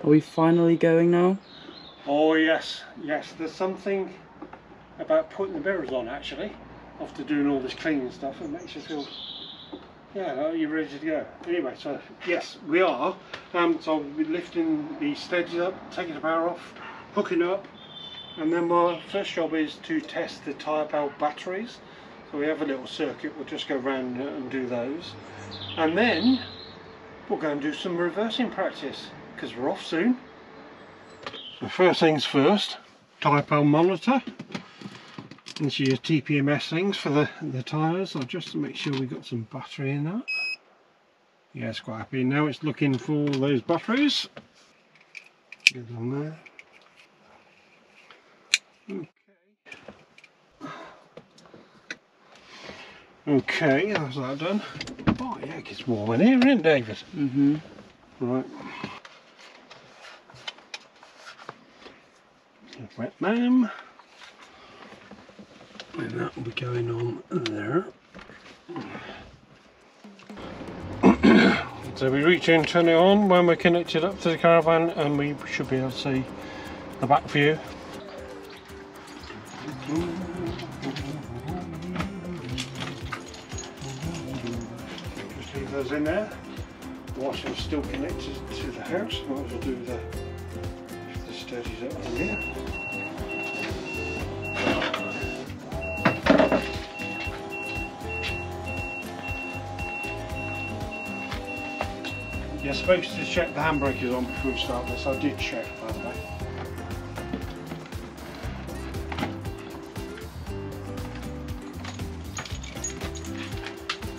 Are we finally going now? Oh yes, yes, there's something about putting the mirrors on actually, after doing all this cleaning stuff. It makes you feel, yeah, you're ready to go. Anyway, so yes, we are. So I'll be lifting the stages up, taking the power off, hooking up, and then my first job is to test the tyre belt batteries. So we have a little circuit, we'll just go around and do those. And then we'll go and do some reversing practice, because we're off soon. So first things first, tyre belt monitor. This is your TPMS things for the tyres. So just to make sure we've got some battery in that. Yeah, it's quite happy. Now it's looking for those batteries. Get on there. Okay. Okay, that's that done. Oh yeah, it gets warm in here, isn't it, David? Mm-hmm. Right. Wet mam. And that will be going on there. So we reach in, turn it on when we're connected up to the caravan, and we should be able to see the back view. Just leave those in there. Whilst it's still connected to the house, might as well do the sturdies up in here. You're supposed to check the handbrake is on before you start this. I did check, by the way.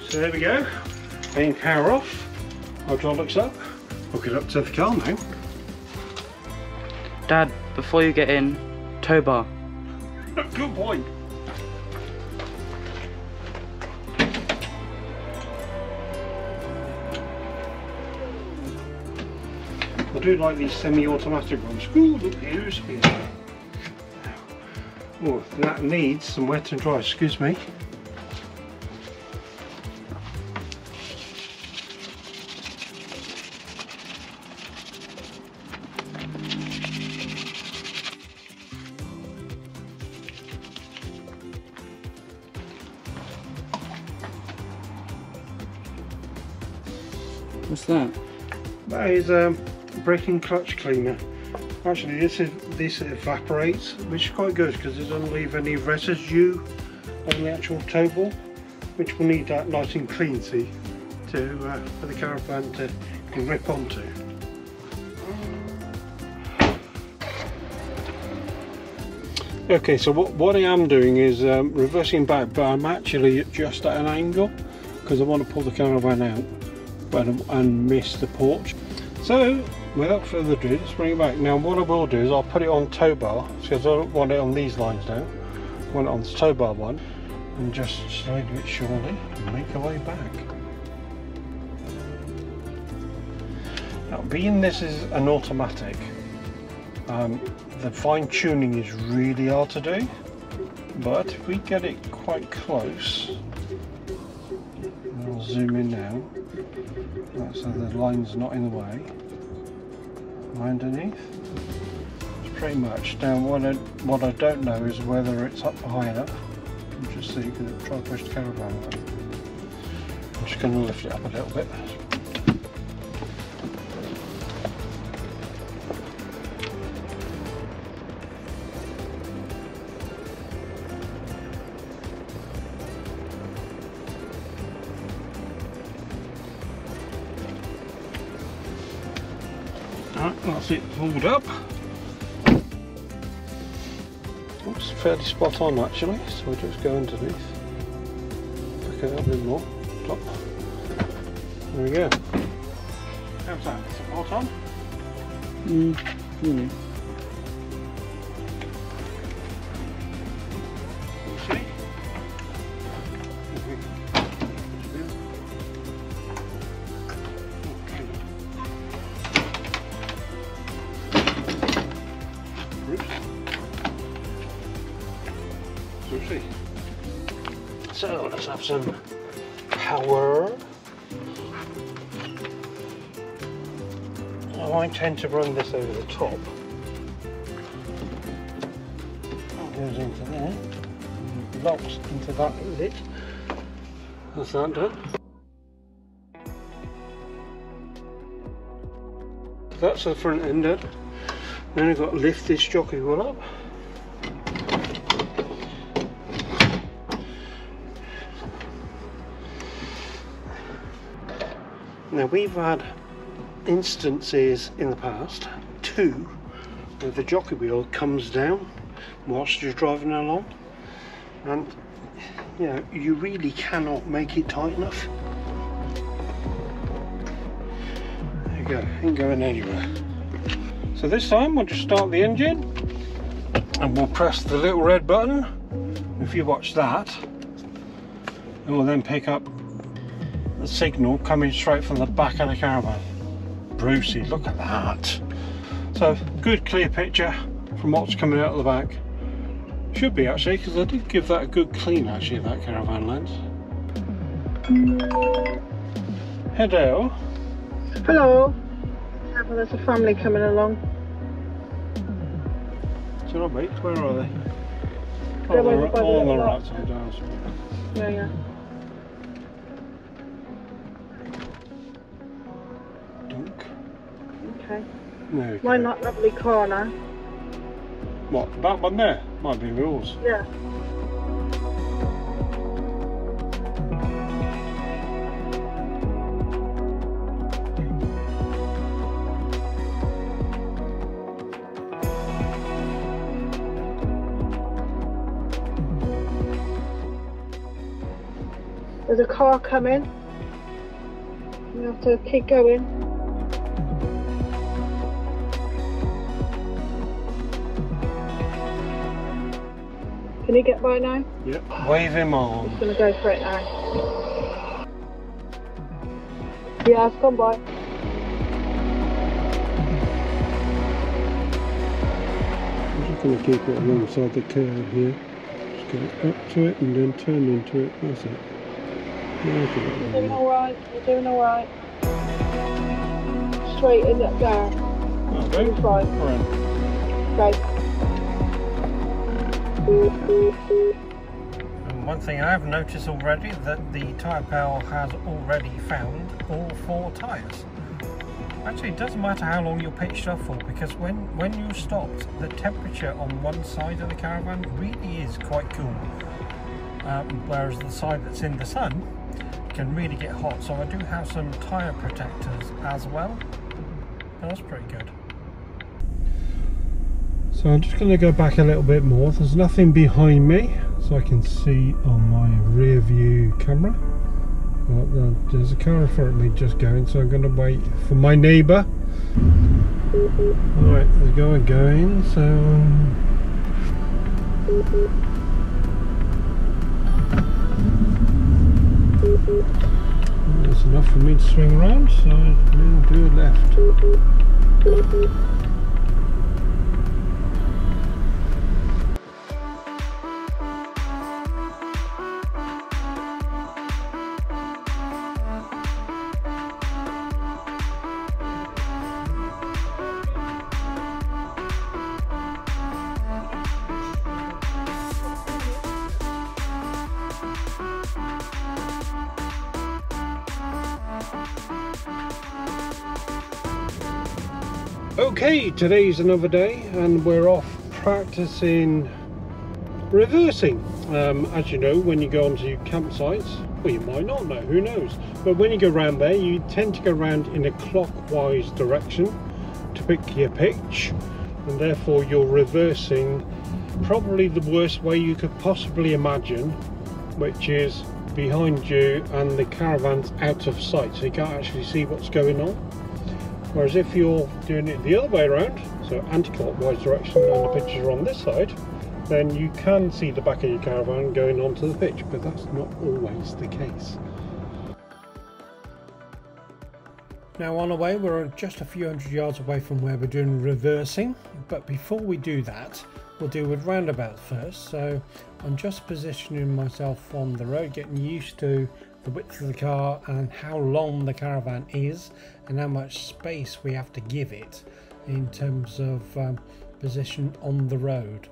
So there we go. Main power off. Hydraulics up. Hook it up to the car now. Dad, before you get in, tow bar. Good boy. I do like these semi-automatic ones. Ooh, look, here's here. Oh, that needs some wet and dry, excuse me. What's that? That is braking clutch cleaner. Actually this evaporates, which is quite good because it doesn't leave any residue on the actual tow ball, which will need that nice and clean, see, to for the caravan to grip onto. Okay, so what I am doing is reversing back, but I'm actually just at an angle because I want to pull the caravan out and miss the porch. So without further ado, let's bring it back. Now what I will do is I'll put it on tow bar, because I don't want it on these lines now. I want it on the tow bar one, and just slide it surely and make our way back. Now being this is an automatic, the fine tuning is really hard to do, but if we get it quite close, I'll zoom in now, so the line's not in the way, underneath, it's pretty much. Now what I don't know is whether it's up high enough. I'll just see, because I'll try to push the caravan away. I'm just going to lift it up a little bit. Alright, that's it pulled up. Looks fairly spot on actually, so we'll just go underneath. Back it up a bit more. Top. There we go. How's that? Spot on? See? So let's have some power. I tend to run this over the top. That goes into there, and locks into that lid. That's that done. That's the front end done. Then I've got to lift this jockey wheel up. Now we've had instances in the past, two, where the jockey wheel comes down whilst you're driving along, and you know, you really cannot make it tight enough. There you go, ain't going anywhere. So this time we'll just start the engine and we'll press the little red button. If you watch that, it will then pick up the signal coming straight from the back of the caravan. Brucey, look at that. So good clear picture from what's coming out of the back. Should be actually, because I did give that a good clean actually, that caravan lens. Hello. Hello. Well, there's a family coming along. Do you know, mate? Where are they? They're Oh, they're all on the lot. right side down. Yeah, yeah. Dunk. Okay. There we go. Mind that lovely corner? What? That one there? Might be yours. Yeah. There's a car coming. You have to keep going. Can you get by now? Yep. Wave him on. I'm gonna go for it now. Yeah, it's gone by. I'm just going to keep it alongside the curve here. Just go up to it and then turn into it. That's it. You're doing alright, you're doing alright. Straight in that there. Okay. You're fine. Right. And one thing I have noticed already, that the tyre pal has already found all 4 tyres. Actually, it doesn't matter how long you're pitched up for, because when you stopped, the temperature on one side of the caravan really is quite cool, whereas the side that's in the sun can really get hot. So I do have some tyre protectors as well. That's pretty good. So I'm just going to go back a little bit more. There's nothing behind me, so I can see on my rear view camera. Well, there's a car in front of me just going, so I'm going to wait for my neighbour. Alright, there's a guy going, so that's enough for me to swing around, so I'll do a left. Okay, today's another day and we're off practicing reversing. As you know, when you go onto campsites, well, you might not know, who knows, but when you go around there, you tend to go around in a clockwise direction to pick your pitch, and therefore you're reversing probably the worst way you could possibly imagine, which is behind you and the caravan's out of sight, so you can't actually see what's going on. Whereas if you're doing it the other way around, so anti-clockwise direction, and the pitches are on this side, then you can see the back of your caravan going onto the pitch, but that's not always the case. Now on our way, we're just a few hundred yards away from where we're doing reversing, but before we do that, we'll deal with roundabouts first. So I'm just positioning myself on the road, getting used to the width of the car and how long the caravan is and how much space we have to give it in terms of position on the road.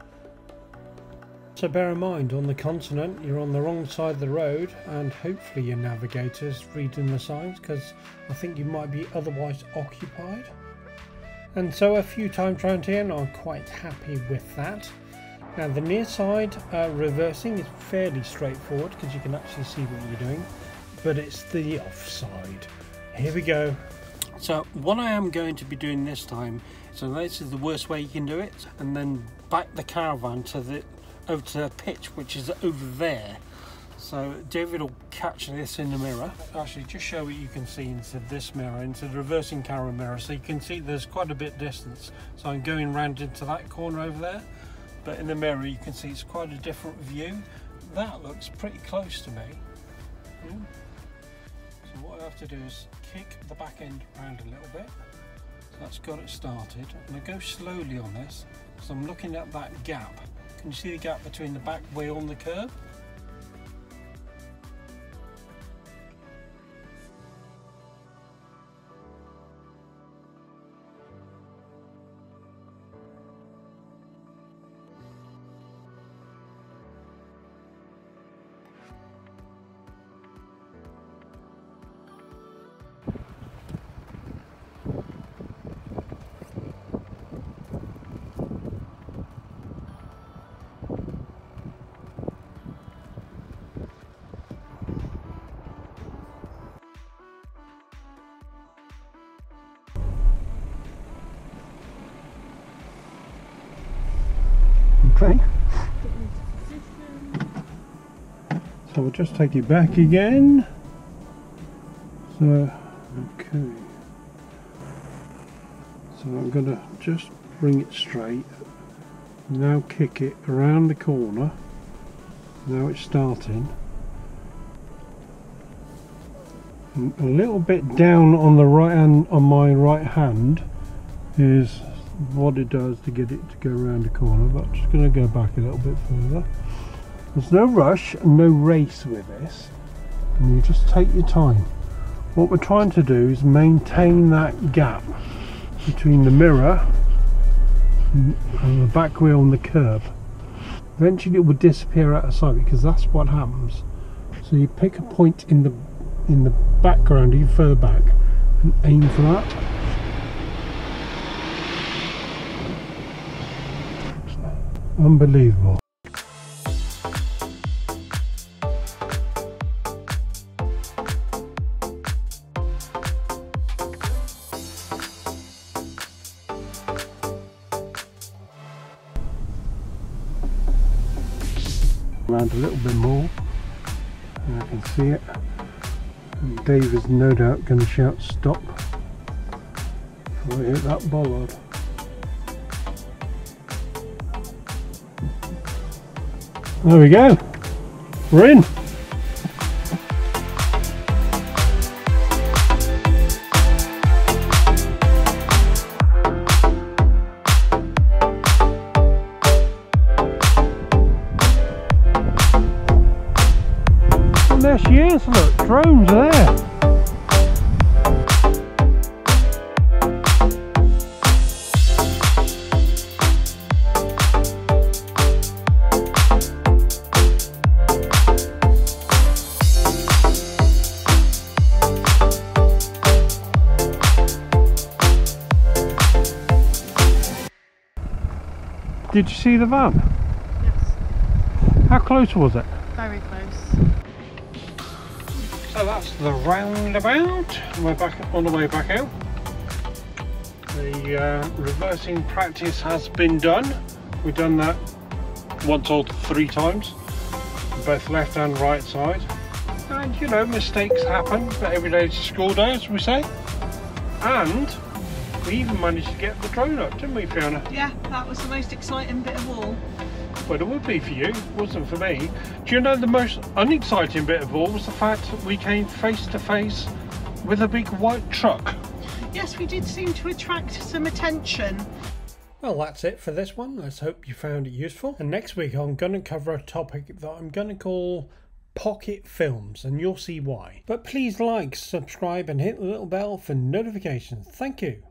So bear in mind, on the continent you're on the wrong side of the road, and hopefully your navigator's reading the signs, because I think you might be otherwise occupied. And so a few times around here and I'm quite happy with that. Now the near side reversing is fairly straightforward because you can actually see what you're doing, but it's the offside. Here we go. So what I am going to be doing this time, so this is the worst way you can do it, and then back the caravan to over to the pitch, which is over there. So David will catch this in the mirror. Actually, just show what you can see into this mirror, into the reversing camera mirror. So you can see there's quite a bit distance. So I'm going round into that corner over there, but in the mirror you can see it's quite a different view. That looks pretty close to me. So what I have to do is kick the back end around a little bit. So that's got it started. I'm going to go slowly on this, so I'm looking at that gap. Can you see the gap between the back wheel and the curb? Okay. So we'll just take it back again. So, okay. So I'm going to just bring it straight. Now kick it around the corner. Now it's starting. And a little bit down on the right hand, on my right hand, is what it does to get it to go around the corner, but I'm just going to go back a little bit further. There's no rush and no race with this, and you just take your time. What we're trying to do is maintain that gap between the mirror and the back wheel and the curb. Eventually it will disappear out of sight, because that's what happens. So you pick a point in the background, even further back, and aim for that. Unbelievable. Around a little bit more, and I can see it. And Dave is no doubt going to shout stop before I hit that bollard. There we go, we're in. And there she is, look, drones are there. Did you see the van? Yes. How close was it? Very close. So that's the roundabout. We're back on the way back out. The reversing practice has been done. We've done that once or 3 times, both left and right side. And you know, mistakes happen, but every day is a school day, as we say. And we even managed to get the drone up, didn't we, Fiona? Yeah, that was the most exciting bit of all. Well, it would be for you, it wasn't for me. Do you know the most unexciting bit of all was the fact that we came face to face with a big white truck? Yes, we did seem to attract some attention. Well, that's it for this one. Let's hope you found it useful. And next week I'm going to cover a topic that I'm going to call Pocket Films, and you'll see why. But please like, subscribe and hit the little bell for notifications. Thank you.